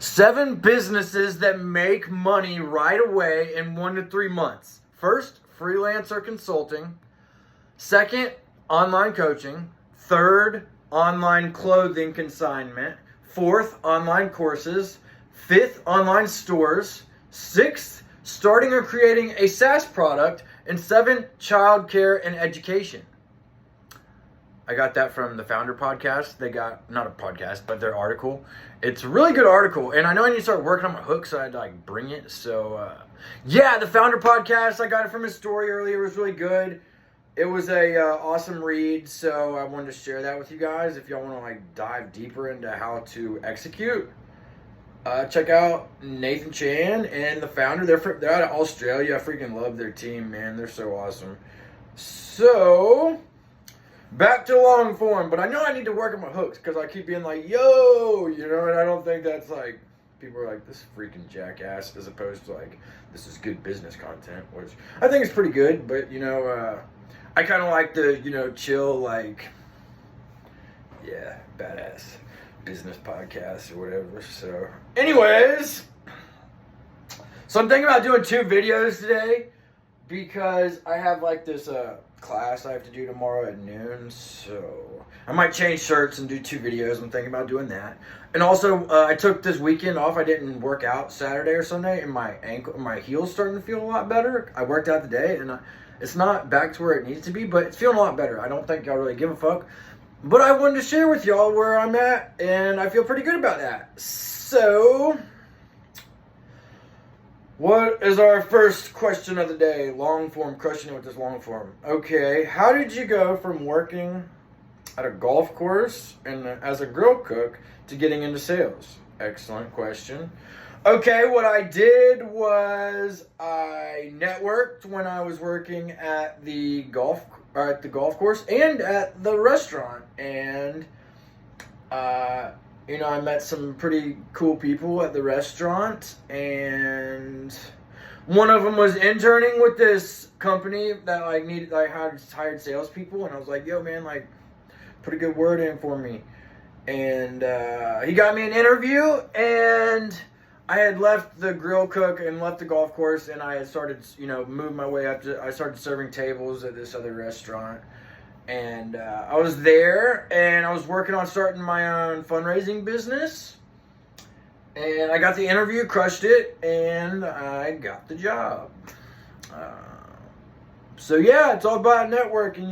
7 businesses that make money right away in 1 to 3 months. First, freelancer consulting. Second, online coaching. Third, online clothing consignment. Fourth, online courses. Fifth, online stores. Sixth, starting or creating a SaaS product. And 7, childcare and education. I got that from the Founder podcast. They got, not a podcast, but their article. It's a really good article. And I know I need to start working on my hook, so I had to bring it. So, yeah, the Founder podcast, I got it from his story earlier. It was really good. It was a awesome read, so I wanted to share that with you guys. If y'all want to dive deeper into how to execute, check out Nathan Chan and the Founder. They're out of Australia. I freaking love their team, man. They're so awesome. So, back to long form, but I know I need to work on my hooks because I keep being like, yo, and I don't think that's people are like, this freaking jackass, as opposed to this is good business content, which I think is pretty good, but I kind of like the, chill, badass business podcast or whatever. So, anyways, so I'm thinking about doing 2 videos today because I have this class I have to do tomorrow at noon, so I might change shirts and do 2 videos. I'm thinking about doing that. And also, I took this weekend off. I didn't work out Saturday or Sunday, and my heel's starting to feel a lot better. I worked out today, and it's not back to where it needs to be, but it's feeling a lot better. I don't think y'all really give a fuck, but I wanted to share with y'all where I'm at, and I feel pretty good about that. So, what is our first question of the day? Long form, crushing it with this long form. Okay, how did you go from working at a golf course and as a grill cook to getting into sales? Excellent question. Okay, what I did was I networked when I was working at the golf course and at the restaurant, and I met some pretty cool people at the restaurant, and one of them was interning with this company that hired salespeople, and I was like, yo, man, put a good word in for me. And he got me an interview, and I had left the grill cook and left the golf course, and I had started, moving my way up I started serving tables at this other restaurant. And I was there, and I was working on starting my own fundraising business. And I got the interview, crushed it, and I got the job. So yeah, it's all about networking,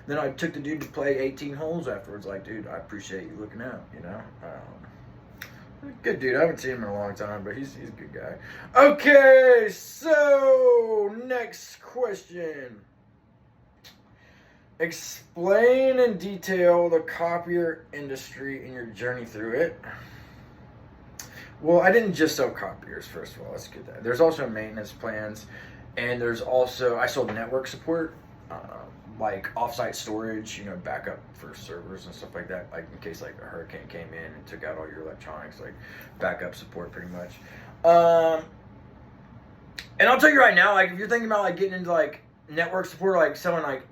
Then I took the dude to play 18 holes afterwards. Dude, I appreciate you looking out, Good dude. I haven't seen him in a long time, but he's a good guy. Okay, so next question. Explain in detail the copier industry and your journey through it. Well, I didn't just sell copiers, first of all. Let's get that. There's also maintenance plans, and there's also, I sold network support, offsite storage, backup for servers and stuff like that, in case a hurricane came in and took out all your electronics, backup support pretty much. And I'll tell you right now, if you're thinking about getting into network support, selling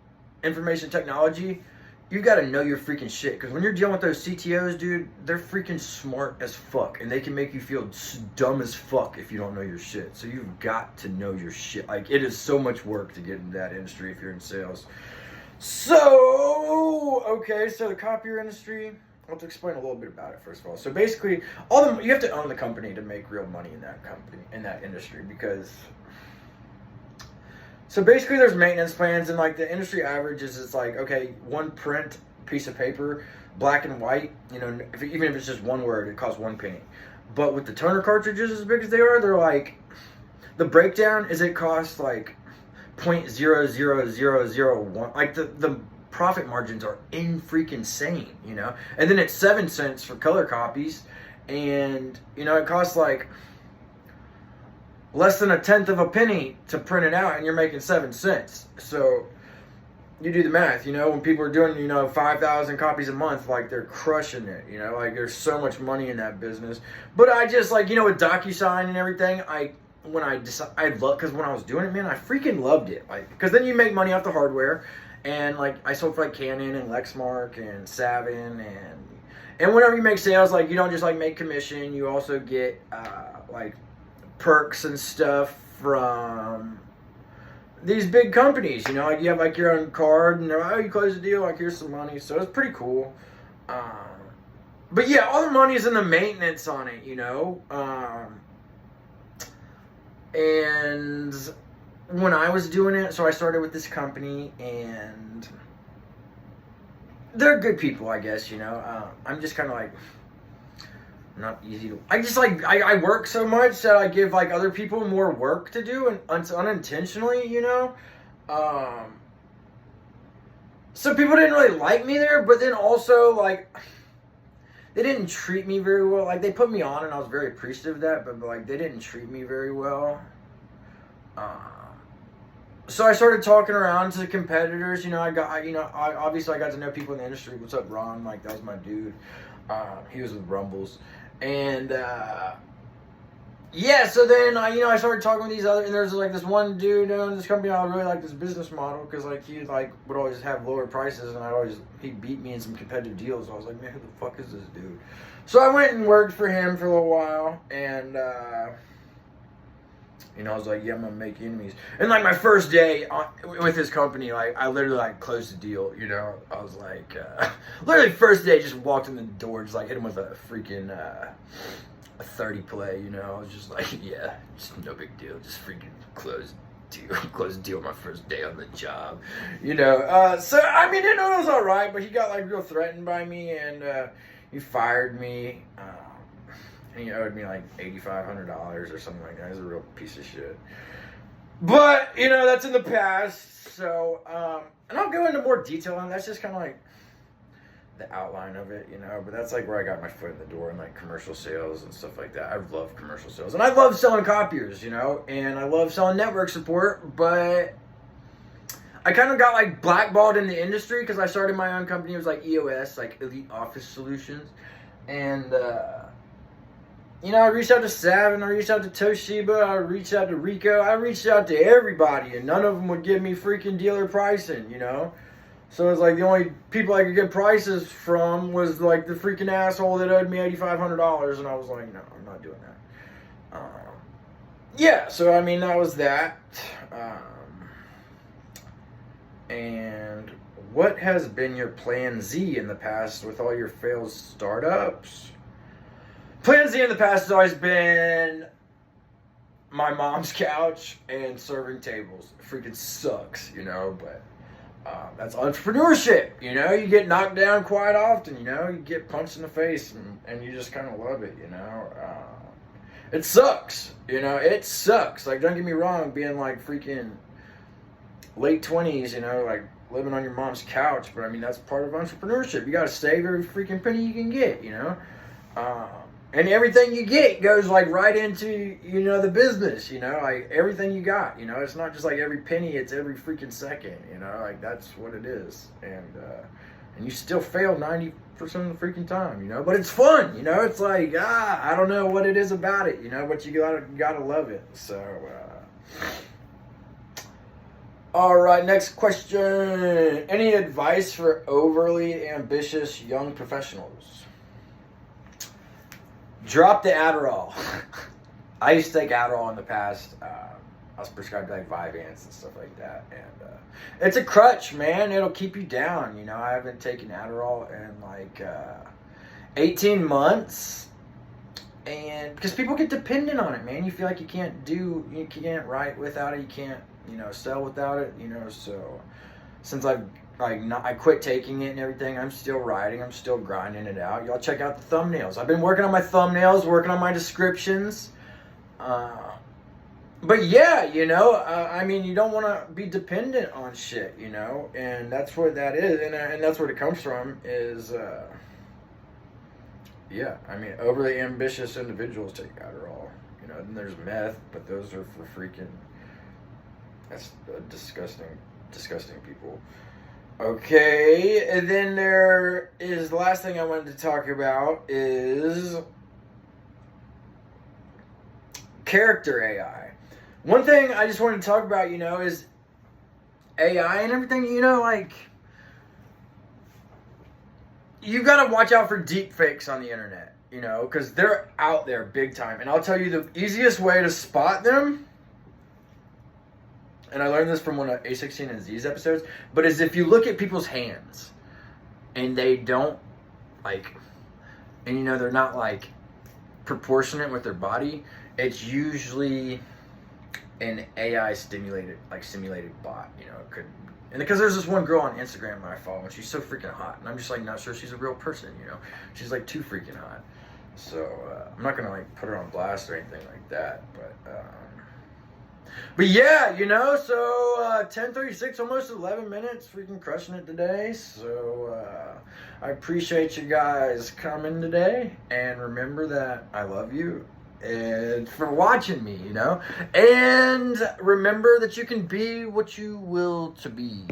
information technology, you gotta know your freaking shit, because when you're dealing with those CTOs, dude, they're freaking smart as fuck, and they can make you feel dumb as fuck if you don't know your shit. So you've got to know your shit. It is so much work to get into that industry if you're in sales. So, okay, so the copier industry, I'll have to explain a little bit about it first of all. So basically, you have to own the company to make real money in that industry, because so basically there's maintenance plans, and the industry average is okay, one print piece of paper, black and white, even if it's just one word, it costs 1 penny. But with the toner cartridges as big as they are, they're the breakdown is it costs 0.00001. The profit margins are freaking and then it's 7 cents for color copies, and it costs less than 1/10 of a penny to print it out, and you're making 7 cents. So you do the math, when people are doing 5,000 copies a month, they're crushing it, there's so much money in that business. But I just with DocuSign and everything, because when I was doing it, man, I freaking loved it. Because then you make money off the hardware, and I sold for Canon and Lexmark and Savin, and And whenever you make sales, like, you don't just like make commission, you also get like perks and stuff from these big companies, you know, like you have like your own card and they're like, oh, you close the deal, like here's some money. So it's pretty cool. But yeah, all the money is in the maintenance on it, you know. And when I was doing it, so I started with this company, and they're good people, I guess, you know. I'm just kind of like, not easy to, I just like, I work so much that I give like other people more work to do, and unintentionally, you know. So people didn't really like me there, but then also like, they didn't treat me very well. Like, they put me on, and I was very appreciative of that, but like, they didn't treat me very well. So I started talking around to the competitors. You know, I got to know people in the industry. What's up, Ron? Like, that was my dude. He was with Rumbles, and yeah. So then I started talking with these other, and there's like this one dude in this company. I really like this business model because like he like would always have lower prices, and he beat me in some competitive deals. I was like, man, who the fuck is this dude? So I went and worked for him for a little while, and I was like, yeah, I'm gonna make enemies. And like my first day with his company, like I literally like closed the deal. You know, I was like, literally first day, just walked in the door, just like hit him with a freaking a 30 play. You know, I was just like, yeah, just no big deal, just freaking close the deal my first day on the job. You know, so I mean, it was all right, but he got like real threatened by me, and he fired me. And he owed me like $8,500 or something like that. He's a real piece of shit. But, you know, that's in the past. So, and I'll go into more detail on that. That's just kind of like the outline of it, you know. But that's like where I got my foot in the door in like commercial sales and stuff like that. I love commercial sales. And I love selling copiers, you know. And I love selling network support. But I kind of got like blackballed in the industry because I started my own company. It was like EOS, like Elite Office Solutions. And, you know, I reached out to Savin, I reached out to Toshiba, I reached out to Rico, I reached out to everybody, and none of them would give me freaking dealer pricing, you know? So it's like the only people I could get prices from was like the freaking asshole that owed me $8,500, and I was like, no, I'm not doing that. Yeah, so I mean, that was that. And what has been your plan Z in the past with all your failed startups? Plan Z in the past has always been my mom's couch and serving tables. It freaking sucks, you know, but that's entrepreneurship, you know. You get knocked down quite often, you know. You get punched in the face, and you just kind of love it, you know. It sucks, you know. It sucks. Like, don't get me wrong, being like freaking late 20s, you know, like living on your mom's couch. But I mean, that's part of entrepreneurship. You got to save every freaking penny you can get, you know. And everything you get goes like right into, you know, the business, you know, like everything you got, you know. It's not just like every penny, it's every freaking second, you know, like that's what it is. And you still fail 90% of the freaking time, you know, but it's fun, you know. It's like, I don't know what it is about it, you know, but you gotta love it. So, all right, next question. Any advice for overly ambitious young professionals? Drop the Adderall. I used to take Adderall in the past. I was prescribed like Vyvanse and stuff like that. And it's a crutch, man. It'll keep you down. You know, I haven't taken Adderall in like 18 months. And because people get dependent on it, man. You feel like you can't write without it. You can't, you know, sell without it. You know, so since I quit taking it and everything, I'm still writing, I'm still grinding it out. Y'all check out the thumbnails. I've been working on my thumbnails, working on my descriptions. But yeah, you know, I mean, you don't want to be dependent on shit, you know, and that's what that is, and that's where it comes from is, yeah, I mean, overly ambitious individuals take Adderall, you know, and there's meth, but those are for freaking, that's disgusting people. Okay, and then there is the last thing I wanted to talk about is character AI. One thing I just wanted to talk about, you know, is AI and everything, you know, like, you got to watch out for deep fakes on the internet, you know, because they're out there big time. And I'll tell you the easiest way to spot them, and I learned this from one of A16 and Z's episodes, but is if you look at people's hands and they don't like, and you know, they're not like proportionate with their body, it's usually an AI simulated bot, you know, it could. And because there's this one girl on Instagram that I follow, and she's so freaking hot, and I'm just like not sure she's a real person, you know. She's like too freaking hot. So I'm not gonna like put her on blast or anything like that, but yeah, you know. So 10:36, almost 11 minutes, freaking crushing it today. So I appreciate you guys coming today, and remember that I love you. And for watching me, you know, and remember that you can be what you will to be.